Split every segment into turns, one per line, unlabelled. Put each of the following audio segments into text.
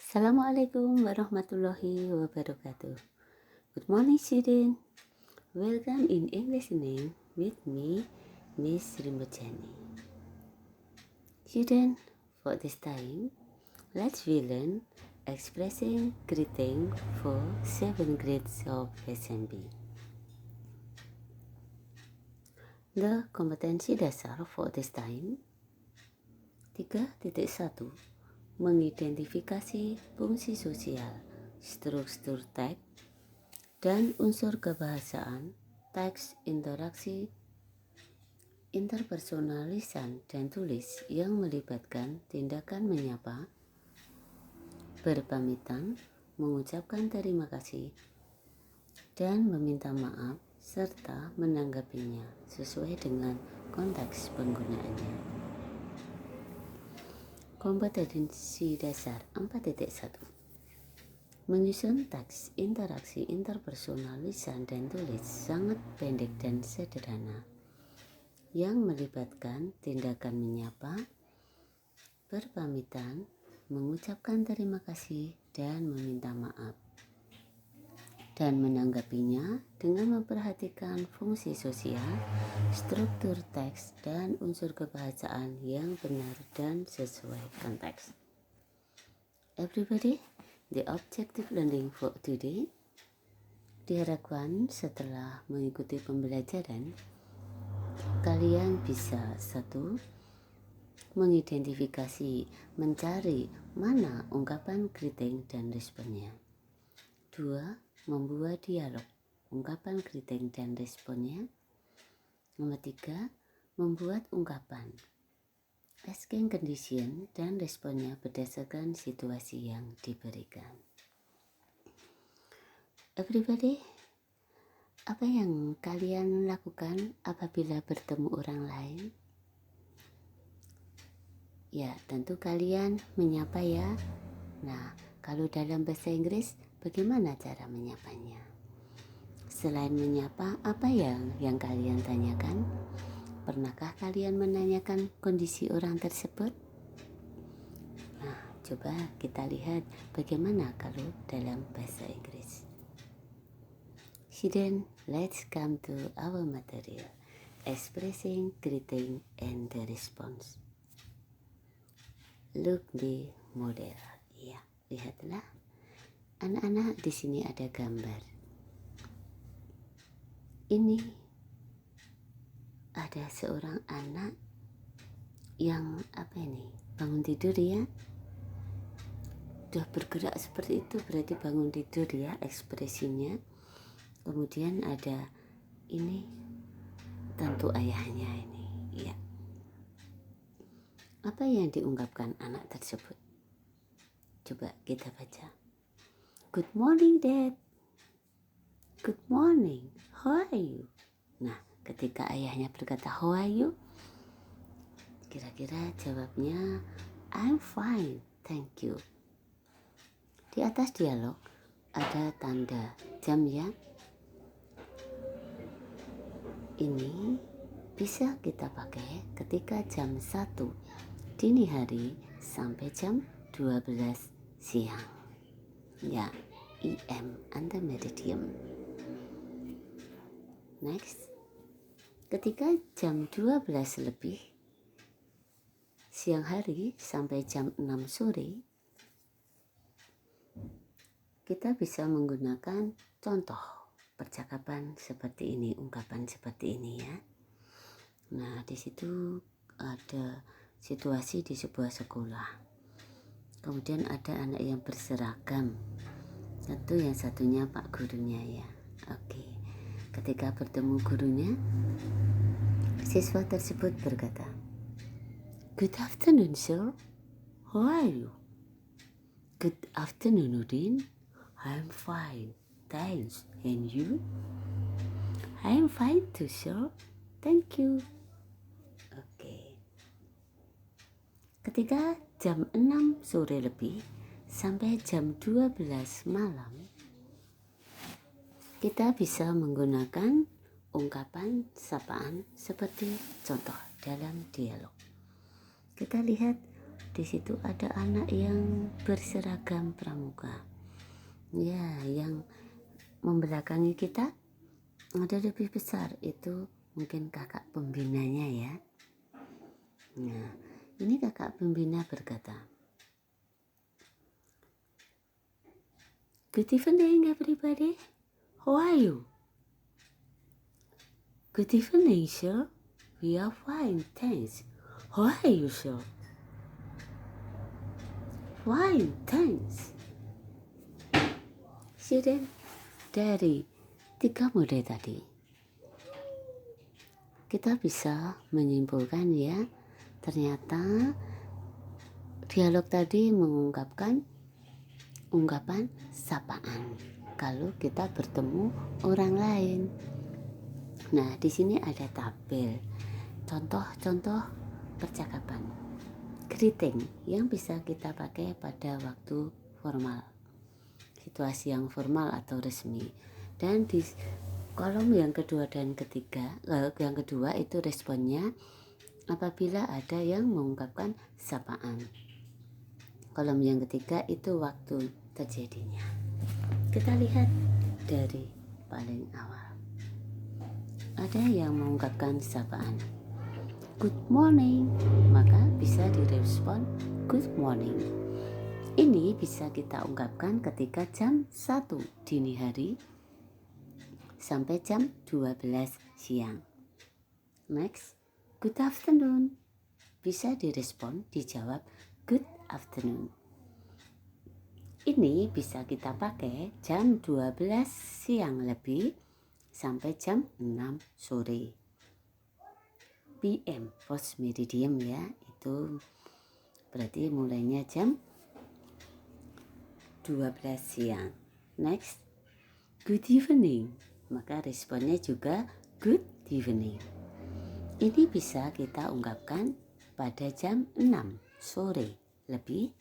Assalamualaikum warahmatullahi wabarakatuh. Good morning, student. Welcome in English name with me, Miss Rimojani. Student, for this time, let's learn expressing greeting for 7 grades of SMB. The kompetensi dasar for this time 3.1 mengidentifikasi fungsi sosial, struktur teks, dan unsur kebahasaan, teks, interaksi, interpersonal lisan dan tulis yang melibatkan tindakan menyapa, berpamitan, mengucapkan terima kasih, dan meminta maaf, serta menanggapinya sesuai dengan konteks penggunaannya. Kompetensi dasar 4.1 menyusun teks interaksi interpersonal lisan dan tulis sangat pendek dan sederhana yang melibatkan tindakan menyapa, berpamitan, mengucapkan terima kasih dan meminta maaf, dan menanggapinya dengan memperhatikan fungsi sosial, struktur teks, dan unsur kebahasaan yang benar dan sesuai konteks. Everybody, the objective learning for today diharapkan setelah mengikuti pembelajaran, kalian bisa 1. Mengidentifikasi, mencari mana ungkapan greeting dan responnya. 2. Membuat dialog, ungkapan greeting dan responnya. Nomor 3. Membuat ungkapan, asking condition dan responnya berdasarkan situasi yang diberikan. Everybody, apa yang kalian lakukan apabila bertemu orang lain? Ya, tentu kalian menyapa ya. Nah, kalau dalam bahasa Inggris, bagaimana cara menyapanya? Selain menyapa, apa yang kalian tanyakan? Pernahkah kalian menanyakan kondisi orang tersebut? Nah, coba kita lihat bagaimana kalau dalam bahasa Inggris. Then, let's come to our material, expressing greeting and the response. Look the model. Ya, lihatlah. Anak-anak, di sini ada gambar. Ini ada seorang anak yang bangun tidur ya. Udah bergerak seperti itu berarti bangun tidur ya ekspresinya. Kemudian ada ini tentu ayahnya ini ya. Apa yang diungkapkan anak tersebut? Coba kita baca. Good morning, Dad. Good morning. How are you? Nah, ketika ayahnya berkata how are you? Kira-kira jawabnya I'm fine, thank you. Di atas dialog ada tanda jam ya. Ini bisa kita pakai ketika jam 1 dini hari sampai jam 12 siang. Ya, EM under medium. Next, ketika jam 12 lebih siang hari sampai jam 6 sore, kita bisa menggunakan contoh percakapan seperti ini, ungkapan seperti ini ya. Nah, di situ ada situasi di sebuah sekolah. Kemudian ada anak yang berseragam. Tentu yang satunya Pak gurunya ya. Oke. Ketika bertemu gurunya, siswa tersebut berkata, Good afternoon, sir. How are you? Good afternoon, Udin. I'm fine, thanks. And you? I'm fine too, sir. Thank you. Oke. Ketika jam 6 sore lebih sampai jam 12 malam, kita bisa menggunakan ungkapan sapaan seperti contoh dalam dialog. Kita lihat di situ ada anak yang berseragam pramuka. Ya, yang membelakangi kita ada lebih besar, itu mungkin kakak pembinanya ya. Nah, ini kakak pembina berkata, "Good evening everybody, how are you?" "Good evening sir, we are fine, thanks. How are you sir?" "Fine, thanks." Sudah dari 3 model tadi kita bisa menyimpulkan ya, ternyata dialog tadi mengungkapkan ungkapan sapaan kalau kita bertemu orang lain. Nah, di sini ada tabel contoh-contoh percakapan greeting yang bisa kita pakai pada waktu formal, situasi yang formal atau resmi. Dan di kolom yang kedua dan ketiga, yang kedua itu responnya apabila ada yang mengungkapkan sapaan. Kolom yang ketiga itu waktu terjadinya. Kita lihat dari paling awal. Ada yang mengungkapkan sapaan good morning, maka bisa direspon good morning. Ini bisa kita ungkapkan ketika jam 1 dini hari sampai jam 12 siang. Next, good afternoon. Bisa direspon, dijawab good afternoon. Ini bisa kita pakai jam 12 siang lebih sampai jam 6 sore. PM, post meridium ya, itu berarti mulainya jam 12 siang. Next, good evening. Maka responnya juga good evening. Ini bisa kita ungkapkan pada jam 6 sore lebih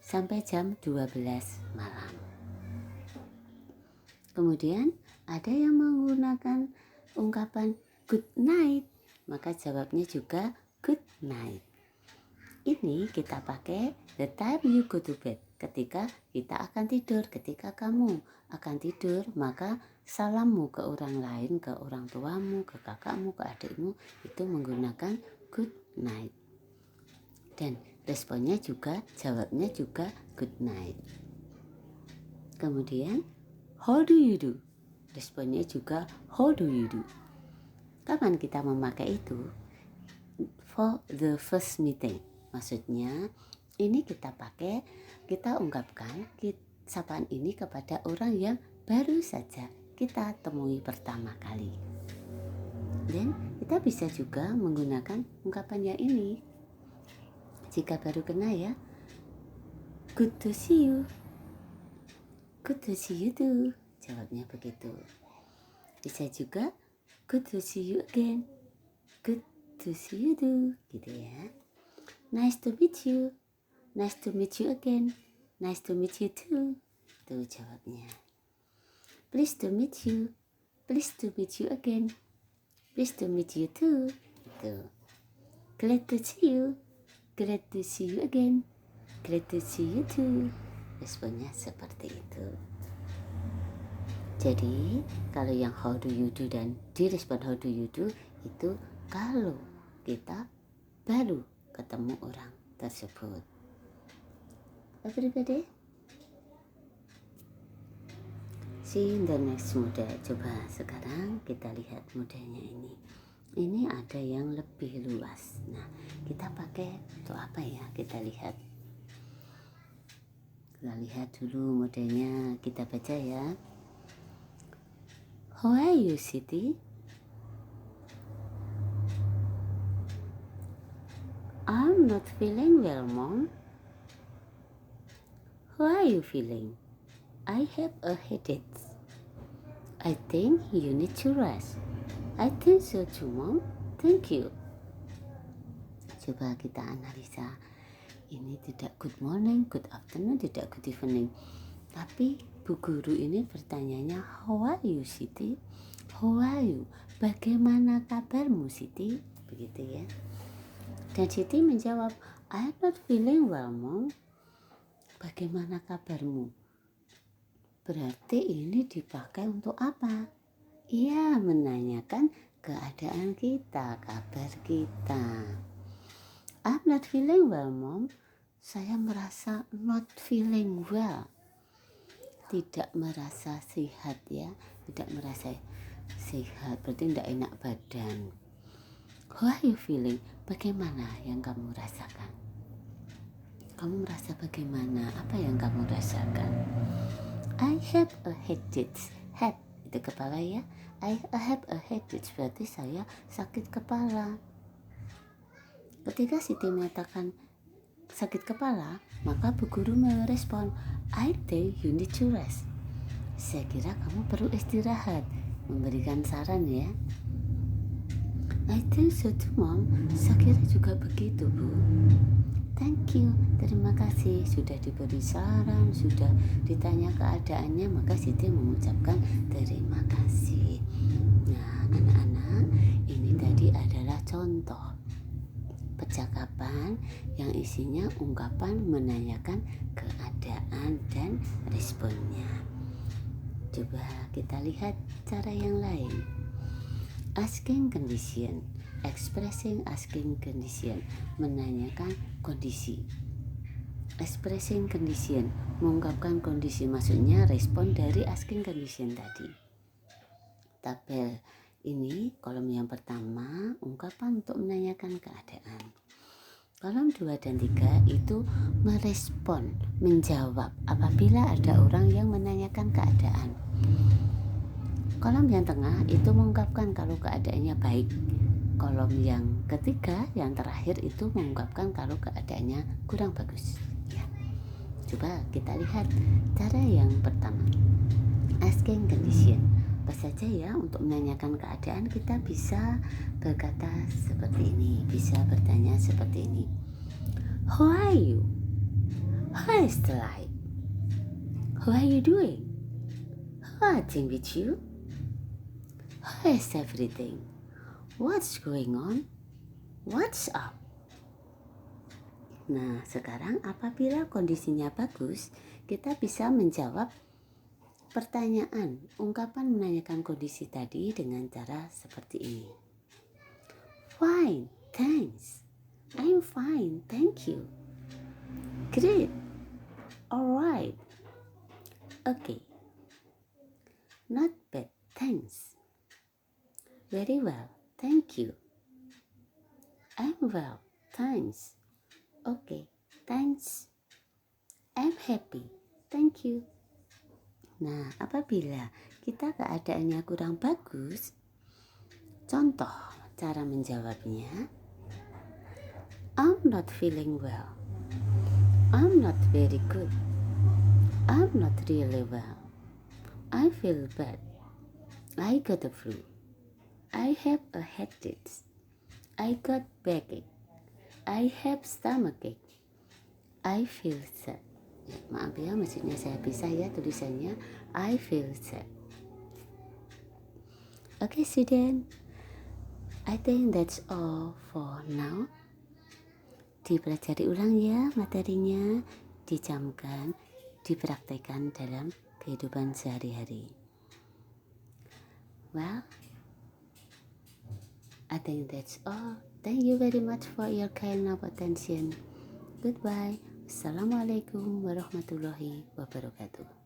sampai jam 12 malam. Kemudian ada yang menggunakan ungkapan good night, maka jawabnya juga good night. Ini kita pakai the time you go to bed, ketika kita akan tidur, ketika kamu akan tidur, maka salammu ke orang lain, ke orang tuamu, ke kakakmu, ke adikmu, itu menggunakan good night. Dan responnya juga, jawabnya juga good night. Kemudian how do you do? Responnya juga how do you do. Kapan kita memakai itu? For the first meeting. Maksudnya ini kita pakai, kita ungkapkan sapaan ini kepada orang yang baru saja kita temui pertama kali. Dan kita bisa juga menggunakan ungkapan yang ini jika baru kenal ya. Good to see you. Good to see you too. Jawabnya begitu. Bisa juga good to see you again. Good to see you too. Gitu ya. Nice to meet you. Nice to meet you again. Nice to meet you too. Itu jawabnya. Please to meet you. Please to meet you again. Please to meet you too. Itu. Glad to see you. Glad to see you again. Glad to see you too. Responnya seperti itu. Jadi kalau yang how do you do dan direspon how do you do itu kalau kita baru ketemu orang tersebut. Everybody, see the next model. Coba sekarang kita lihat modelnya ini. Ini ada yang lebih luas. Nah, kita pakai untuk apa ya? Kita lihat. Kita lihat dulu modelnya. Kita baca ya. How are you, Siti? I'm not feeling well, Mom. How are you feeling? I have a headache. I think you need to rest. I think so too, Mom. Thank you. Coba kita analisa. Ini tidak good morning, good afternoon, tidak good evening. Tapi Bu Guru ini pertanyaannya, how are you, Siti? How are you? Bagaimana kabarmu, Siti? Begitu ya. Dan Siti menjawab, I'm not feeling well, Mom. Bagaimana kabarmu? Berarti ini dipakai untuk apa? Ia menanyakan keadaan kita, kabar kita. I'm not feeling well, Mom. Saya merasa not feeling well. Tidak merasa sehat ya, tidak merasa sehat, berarti tidak enak badan. How are you feeling? Bagaimana yang kamu rasakan? Kamu merasa bagaimana? Apa yang kamu rasakan? I have a headache. Head itu kepala ya. I have a headache berarti saya sakit kepala. Ketika Siti mengatakan sakit kepala, maka Bu Guru merespon, I think you need to rest. Saya kira kamu perlu istirahat. Memberikan saran ya. I think so too, Mom. Saya kira juga begitu, Bu. Thank you, terima kasih sudah diberi saran, sudah ditanya keadaannya, maka Siti mengucapkan terima kasih. Nah, anak-anak, ini tadi adalah contoh percakapan yang isinya ungkapan menanyakan keadaan dan responnya. Coba kita lihat cara yang lain. Asking condition, expressing asking condition, menanyakan kondisi. Expressing condition, mengungkapkan kondisi, maksudnya respon dari asking condition tadi. Tabel ini kolom yang pertama, ungkapan untuk menanyakan keadaan. Kolom 2 dan 3 itu merespon, menjawab apabila ada orang yang menanyakan keadaan. Kolom yang tengah itu mengungkapkan kalau keadaannya baik. Kolom yang ketiga, yang terakhir itu mengungkapkan kalau keadaannya kurang bagus. Ya. Coba kita lihat cara yang pertama. Asking condition. Apa saja ya untuk menanyakan keadaan kita bisa berkata seperti ini, bisa bertanya seperti ini. How are you? How is the life? How are you doing? How are things with you? How is everything? What's going on? What's up? Nah, sekarang apabila kondisinya bagus, kita bisa menjawab pertanyaan, ungkapan menanyakan kondisi tadi dengan cara seperti ini. Fine, thanks. I'm fine, thank you. Great. Alright. Okay. Not bad, thanks. Very well, thank you. I'm well, thanks. Okay, thanks. I'm happy, thank you. Nah, apabila kita keadaannya kurang bagus, contoh cara menjawabnya, I'm not feeling well. I'm not very good. I'm not really well. I feel bad. I got a flu. I have a headache. I got backache. I have stomachache. I feel sad. Ya, maaf ya, maksudnya saya pisah ya tulisannya. I feel sad. Okay, student. I think that's all for now. Dipelajari ulang ya materinya, dicamkan, dipraktekkan dalam kehidupan sehari-hari. Well, I think that's all. Thank you very much for your kind of attention. Goodbye. Assalamualaikum warahmatullahi wabarakatuh.